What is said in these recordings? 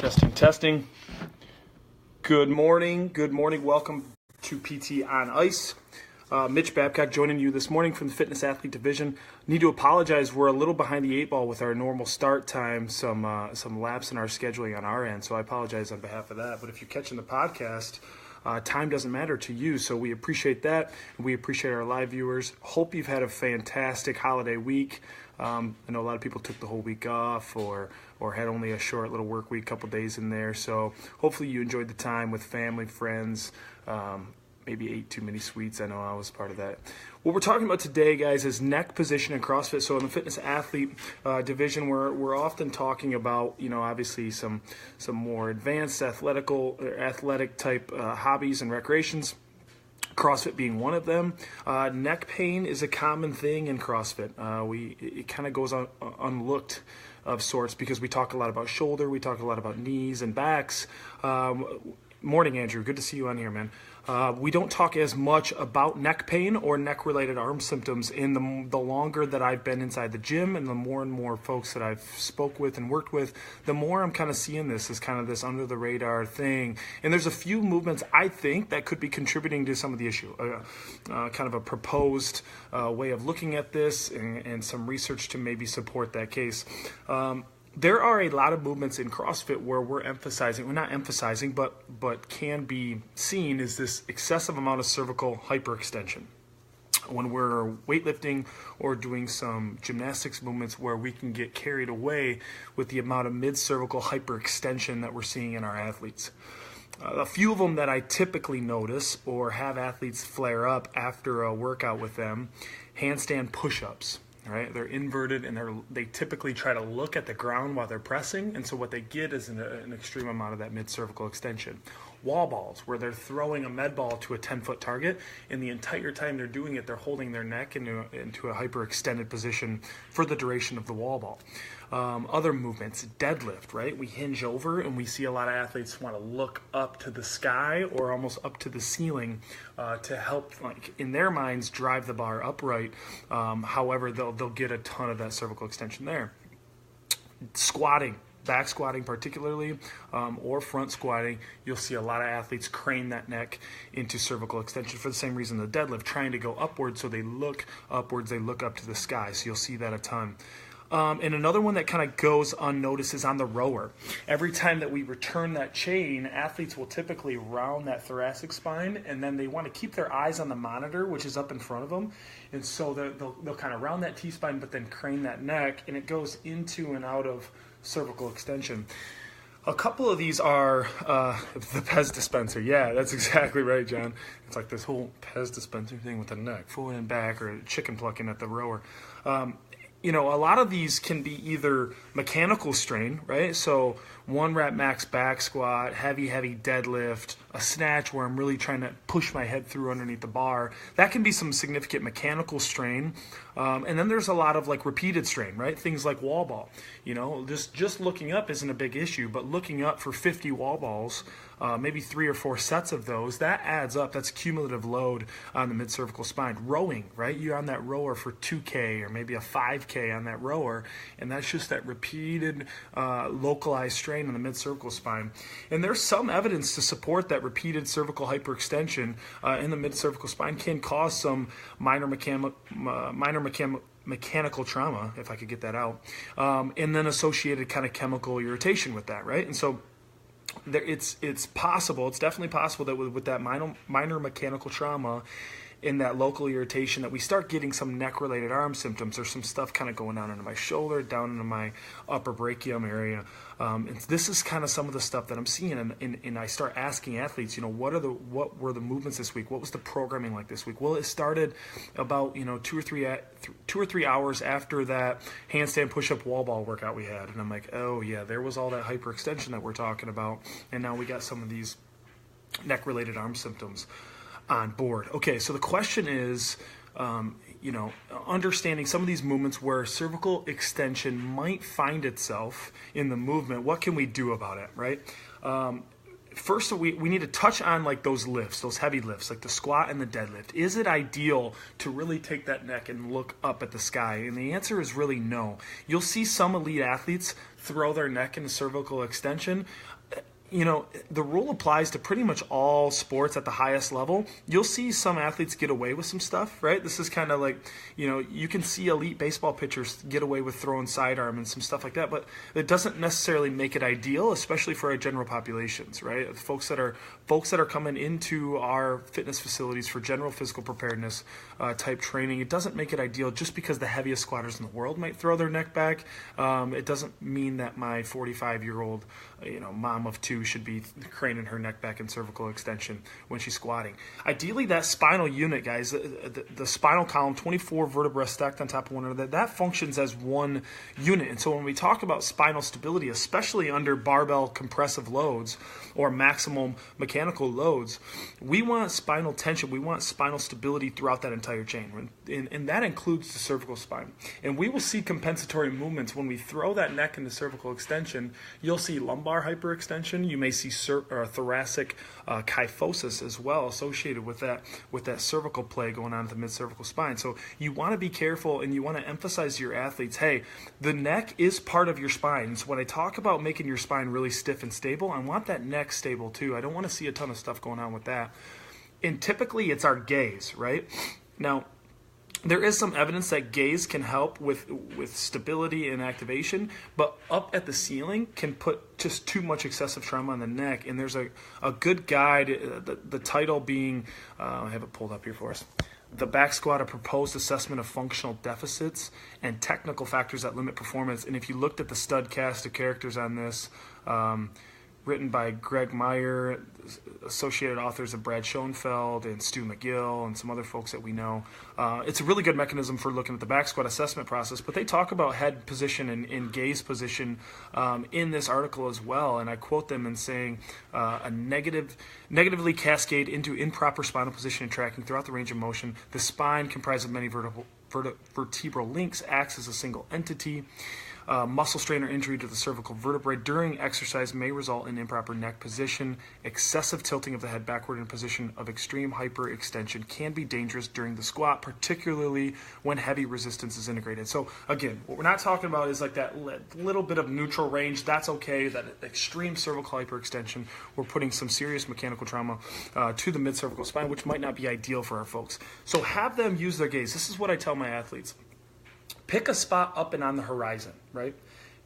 Testing, testing. Good morning. Welcome to PT on Ice. Mitch Babcock joining you this morning from the Fitness Athlete Division. Need to apologize. We're a little behind the eight ball with our normal start time. Some lapse in our scheduling on our end, so I apologize on behalf of that. But if you're catching the podcast, time doesn't matter to you, so we appreciate that. We appreciate our live viewers. Hope you've had a fantastic holiday week. I know a lot of people took the whole week off or had only a short little work week, couple days in there. So hopefully you enjoyed the time with family, friends, maybe ate too many sweets. I know I was part of that. What we're talking about today, guys, is neck position in CrossFit. So in the Fitness Athlete Division, we're often talking about, obviously some more advanced athletic type hobbies and recreations. CrossFit being one of them. Neck pain is a common thing in CrossFit. It kind of goes unlooked of sorts because we talk a lot about shoulder, we talk a lot about knees and backs. Morning, Andrew. Good to see you on here, man. We don't talk as much about neck pain or neck-related arm symptoms in the longer that I've been inside the gym, and the more and more folks that I've spoke with and worked with, the more I'm kind of seeing this as kind of this under-the-radar thing. And there's a few movements, I think, that could be contributing to some of the issue. Kind of a proposed way of looking at this and some research to maybe support that case. There are a lot of movements in CrossFit where we're not emphasizing, but can be seen is this excessive amount of cervical hyperextension. When we're weightlifting or doing some gymnastics movements where we can get carried away with the amount of mid-cervical hyperextension that we're seeing in our athletes. A few of them that I typically notice or have athletes flare up after a workout with them, handstand push-ups. Right, they're inverted and they typically try to look at the ground while they're pressing, and so what they get is an extreme amount of that mid-cervical extension. Wall balls, where they're throwing a med ball to a 10-foot target, and the entire time they're doing it, they're holding their neck into a hyperextended position for the duration of the wall ball. Other movements, deadlift, right? We hinge over and we see a lot of athletes want to look up to the sky or almost up to the ceiling to help, like in their minds, drive the bar upright. However, they'll get a ton of that cervical extension there. Squatting. Back squatting particularly, or front squatting, you'll see a lot of athletes crane that neck into cervical extension for the same reason the deadlift, trying to go upwards, so they look upwards, they look up to the sky, so you'll see that a ton. And another one that kind of goes unnoticed is on the rower. Every time that we return that chain, athletes will typically round that thoracic spine, and then they want to keep their eyes on the monitor, which is up in front of them. And so they'll kind of round that T-spine, but then crane that neck, and it goes into and out of cervical extension. A couple of these are the Pez dispenser. Yeah, that's exactly right, John. It's like this whole Pez dispenser thing with the neck, forward and back, or chicken plucking at the rower. A lot of these can be either mechanical strain, right? So 1 rep max back squat, heavy deadlift, a snatch where I'm really trying to push my head through underneath the bar. That can be some significant mechanical strain. And then there's a lot of like repeated strain, right? Things like wall ball. Just looking up isn't a big issue, but looking up for 50 wall balls, maybe 3 or 4 sets of those, that adds up. That's cumulative load on the mid-cervical spine. Rowing, right? You're on that rower for 2K or maybe a 5K on that rower, and that's just that repeated localized strain on the mid-cervical spine. And there's some evidence to support that repeated cervical hyperextension in the mid-cervical spine can cause some minor mechanical trauma, if I could get that out, and then associated kind of chemical irritation with that, right? And so it's possible, it's definitely possible that with that minor mechanical trauma in that local irritation that we start getting some neck-related arm symptoms. There's some stuff kind of going down into my shoulder, down into my upper brachium area. And this is kind of some of the stuff that I'm seeing, and I start asking athletes, what were the movements this week? What was the programming like this week? Well, it started about 2 or 3 hours after that handstand push-up wall ball workout we had, and I'm like, oh yeah, there was all that hyperextension that we're talking about, and now we got some of these neck-related arm symptoms on board. Okay, so the question is, understanding some of these movements where cervical extension might find itself in the movement, what can we do about it, right? first we need to touch on like those lifts, those heavy lifts, like the squat and the deadlift. Is it ideal to really take that neck and look up at the sky? And the answer is really no. You'll see some elite athletes throw their neck into cervical extension. You know, the rule applies to pretty much all sports at the highest level. You'll see some athletes get away with some stuff, right? This is kind of like, you know, you can see elite baseball pitchers get away with throwing sidearm and some stuff like that, but it doesn't necessarily make it ideal, especially for our general populations, right? Folks that are coming into our fitness facilities for general physical preparedness type training. It doesn't make it ideal just because the heaviest squatters in the world might throw their neck back. It doesn't mean that my 45-year-old, mom of two should be craning her neck back in cervical extension when she's squatting. Ideally, that spinal unit, guys, the spinal column, 24 vertebrae stacked on top of one another, that functions as one unit. And so when we talk about spinal stability, especially under barbell compressive loads or maximum mechanical loads, we want spinal tension, we want spinal stability throughout that entire chain, and that includes the cervical spine. And we will see compensatory movements when we throw that neck into cervical extension. You'll see lumbar hyperextension. You may see thoracic kyphosis as well associated with that cervical play going on at the mid-cervical spine. So you want to be careful, and you want to emphasize to your athletes, hey, the neck is part of your spine. So when I talk about making your spine really stiff and stable, I want that neck stable too. I don't want to see a ton of stuff going on with that. And typically it's our gaze, right? Now, there is some evidence that gaze can help with stability and activation, but up at the ceiling can put just too much excessive trauma on the neck. And there's a good guide, the title being, I have it pulled up here for us, The Back Squat, a proposed assessment of functional deficits and technical factors that limit performance. And if you looked at the stud cast of characters on this, written by Greg Meyer, associated authors of Brad Schoenfeld and Stu McGill and some other folks that we know. It's a really good mechanism for looking at the back squat assessment process, but they talk about head position and gaze position in this article as well. And I quote them in saying, negatively cascade into improper spinal position and tracking throughout the range of motion. The spine, comprised of many vertebral links, acts as a single entity. Muscle strain or injury to the cervical vertebrae during exercise may result in improper neck position. Excessive tilting of the head backward in a position of extreme hyperextension can be dangerous during the squat, particularly when heavy resistance is integrated. So again, what we're not talking about is like that little bit of neutral range. That's okay. That extreme cervical hyperextension, we're putting some serious mechanical trauma to the mid-cervical spine, which might not be ideal for our folks. So have them use their gaze. This is what I tell my athletes. Pick a spot up and on the horizon, right?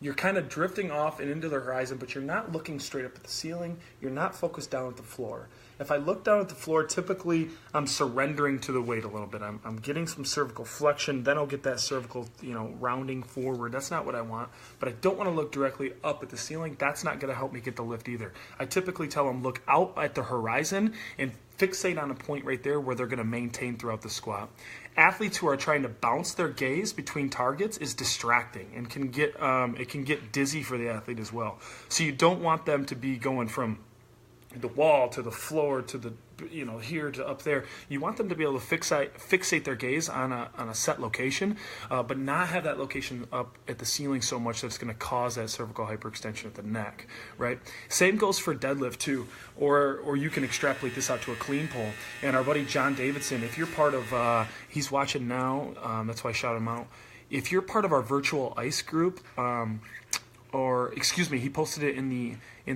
You're kind of drifting off and into the horizon, but you're not looking straight up at the ceiling. You're not focused down at the floor. If I look down at the floor, typically I'm surrendering to the weight a little bit. I'm getting some cervical flexion, then I'll get that cervical, rounding forward. That's not what I want, but I don't want to look directly up at the ceiling. That's not going to help me get the lift either. I typically tell them look out at the horizon and fixate on a point right there where they're going to maintain throughout the squat. Athletes who are trying to bounce their gaze between targets is distracting and can get dizzy for the athlete as well. So you don't want them to be going from the wall to the floor to the here to up there. You want them to be able to fixate their gaze on a set location, but not have that location up at the ceiling so much that it's going to cause that cervical hyperextension at the neck, right? Same goes for deadlift too, or you can extrapolate this out to a clean pull. And our buddy John Davidson, if you're part of, he's watching now, that's why I shout him out. If you're part of our virtual ICE group, he posted it in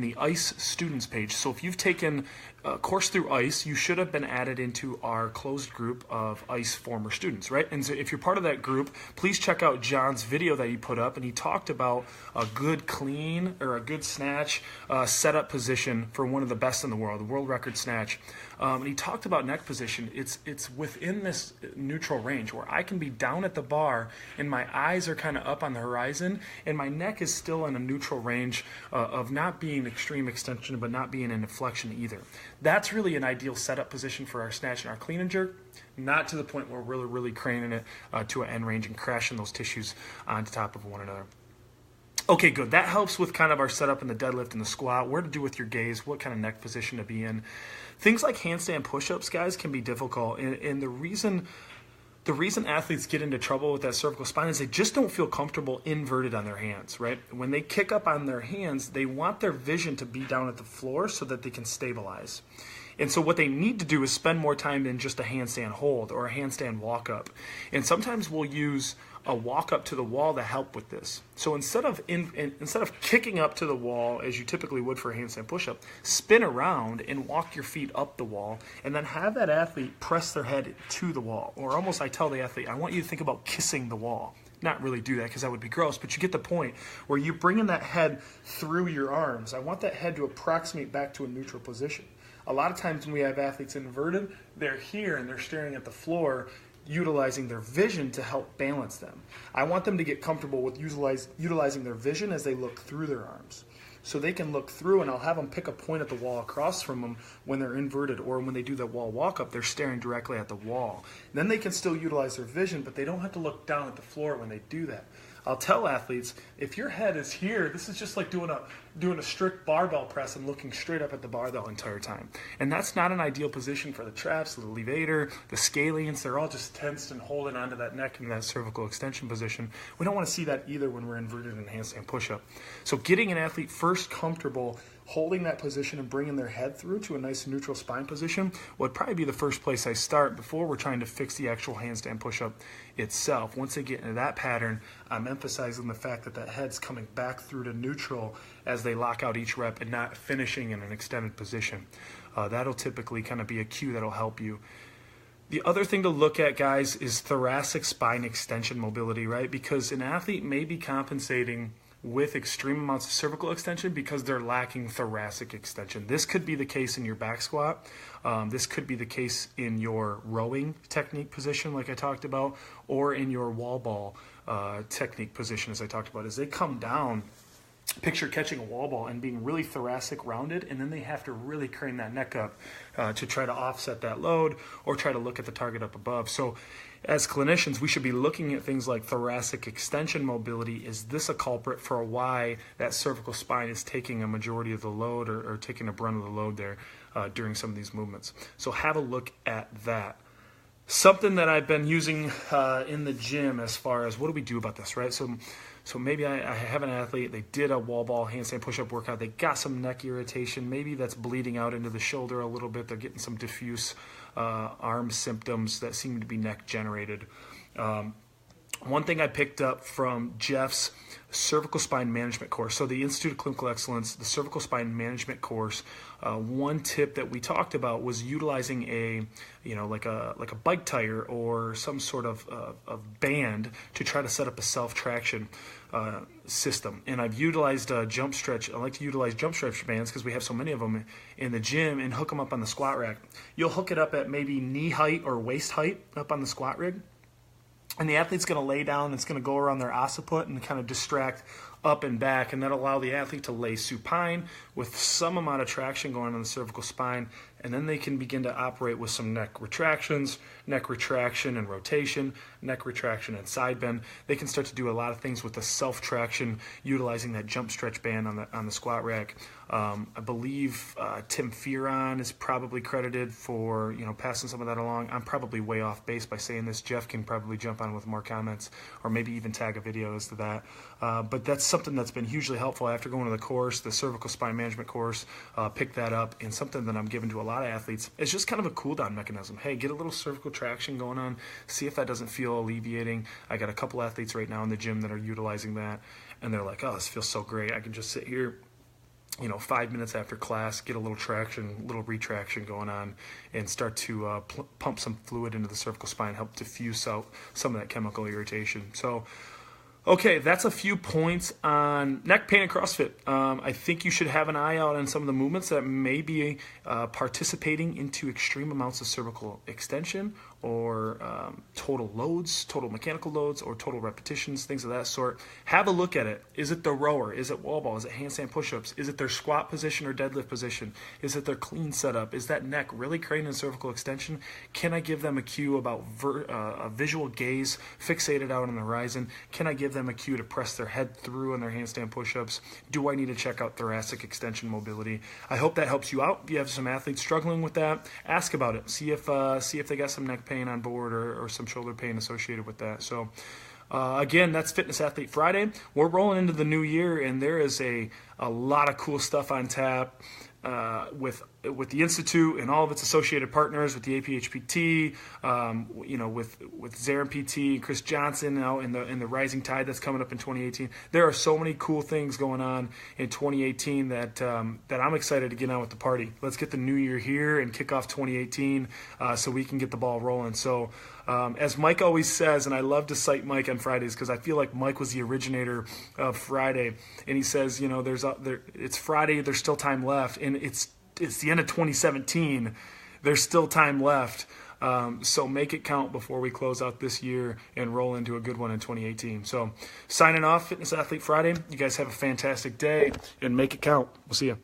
the ICE students page. So if you've taken a course through ICE, you should have been added into our closed group of ICE former students, right? And so if you're part of that group, please check out John's video that he put up, and he talked about a good clean or a good snatch setup position for one of the best in the world record snatch. And he talked about neck position. It's within this neutral range where I can be down at the bar and my eyes are kind of up on the horizon, and my neck is still in a neutral range of not being extreme extension but not being in flexion either. That's really an ideal setup position for our snatch and our clean and jerk, not to the point where we're really craning it to an end range and crashing those tissues on top of one another. Okay, good. That helps with kind of our setup in the deadlift and the squat, where to do with your gaze, what kind of neck position to be in. Things like handstand push-ups, guys, can be difficult, and the reason The reason athletes get into trouble with that cervical spine is they just don't feel comfortable inverted on their hands, right? When they kick up on their hands, they want their vision to be down at the floor so that they can stabilize. And so what they need to do is spend more time in just a handstand hold or a handstand walk up. And sometimes we'll use a walk up to the wall to help with this. So instead of kicking up to the wall as you typically would for a handstand push-up, spin around and walk your feet up the wall, and then have that athlete press their head to the wall. Or almost, I tell the athlete, I want you to think about kissing the wall. Not really do that because that would be gross, but you get the point where you're bringing that head through your arms. I want that head to approximate back to a neutral position. A lot of times when we have athletes inverted, they're here and they're staring at the floor, utilizing their vision to help balance them. I want them to get comfortable with utilizing their vision as they look through their arms. So they can look through, and I'll have them pick a point at the wall across from them when they're inverted, or when they do that wall walk up, they're staring directly at the wall. Then they can still utilize their vision, but they don't have to look down at the floor when they do that. I'll tell athletes, if your head is here, this is just like doing a strict barbell press and looking straight up at the bar the entire time. And that's not an ideal position for the traps, the levator, the scalenes. They're all just tensed and holding onto that neck in that cervical extension position. We don't want to see that either when we're inverted in handstand push-up. So getting an athlete first comfortable holding that position and bringing their head through to a nice neutral spine position would probably be the first place I start before we're trying to fix the actual handstand push-up itself. Once they get into that pattern, I'm emphasizing the fact that that head's coming back through to neutral as they lock out each rep and not finishing in an extended position. That'll typically kind of be a cue that'll help you. The other thing to look at, guys, is thoracic spine extension mobility, right? Because an athlete may be compensating with extreme amounts of cervical extension because they're lacking thoracic extension. This could be the case in your back squat. This could be the case in your rowing technique position like I talked about, or in your wall ball technique position as I talked about. As they come down, picture catching a wall ball and being really thoracic rounded, and then they have to really crane that neck up to try to offset that load or try to look at the target up above. So as clinicians, we should be looking at things like thoracic extension mobility. Is this a culprit for why that cervical spine is taking a majority of the load or taking a brunt of the load there during some of these movements? So have a look at that. Something that I've been using in the gym as far as what do we do about this, right? So maybe I have an athlete, they did a wall ball handstand push-up workout, they got some neck irritation, maybe that's bleeding out into the shoulder a little bit, they're getting some diffuse arm symptoms that seem to be neck generated. One thing I picked up from Jeff's cervical spine management course, so the Institute of Clinical Excellence, the cervical spine management course, one tip that we talked about was utilizing like a bike tire or some sort of band to try to set up a self-traction system. And I've utilized jump stretch. I like to utilize jump stretch bands because we have so many of them in the gym, and hook them up on the squat rack. You'll hook it up at maybe knee height or waist height up on the squat rig. And the athlete's going to lay down, it's going to go around their occiput and kind of distract up and back, and that'll allow the athlete to lay supine with some amount of traction going on the cervical spine, and then they can begin to operate with some neck retractions, neck retraction and rotation, neck retraction and side bend. They can start to do a lot of things with the self-traction, utilizing that jump stretch band on the squat rack. I believe Tim Fearon is probably credited for passing some of that along. I'm probably way off base by saying this. Jeff can probably jump on with more comments, or maybe even tag a video as to that. But that's something that's been hugely helpful after going to the course, the cervical spine management course. Pick that up, and something that I'm giving to a lot of athletes. It's just kind of a cool down mechanism. Hey, get a little cervical traction going on. See if that doesn't feel alleviating. I got a couple athletes right now in the gym that are utilizing that, and they're like, oh, this feels so great. I can just sit here 5 minutes after class, get a little traction, little retraction going on, and start to pump some fluid into the cervical spine, help diffuse out some of that chemical irritation. So, okay, that's a few points on neck pain and CrossFit. I think you should have an eye out on some of the movements that may be participating into extreme amounts of cervical extension, or total loads, total mechanical loads, or total repetitions, things of that sort. Have a look at it. Is it the rower? Is it wall ball? Is it handstand push-ups? Is it their squat position or deadlift position? Is it their clean setup? Is that neck really creating a cervical extension? Can I give them a cue about a visual gaze fixated out on the horizon? Can I give them a cue to press their head through on their handstand push-ups? Do I need to check out thoracic extension mobility? I hope that helps you out. If you have some athletes struggling with that, ask about it. See if they got some neck pain. pain on board or some shoulder pain associated with that. So again, that's Fitness Athlete Friday. We're rolling into the new year, and there is a lot of cool stuff on tap with the Institute and all of its associated partners, with the APHPT, with Zarin PT, Chris Johnson now in the Rising Tide that's coming up in 2018. There are so many cool things going on in 2018 that I'm excited to get on with the party. Let's get the new year here and kick off 2018 so we can get the ball rolling. So as Mike always says, and I love to cite Mike on Fridays because I feel like Mike was the originator of Friday, and he says, it's Friday, there's still time left, and it's the end of 2017. There's still time left. So make it count before we close out this year and roll into a good one in 2018. So signing off, Fitness Athlete Friday. You guys have a fantastic day and make it count. We'll see you.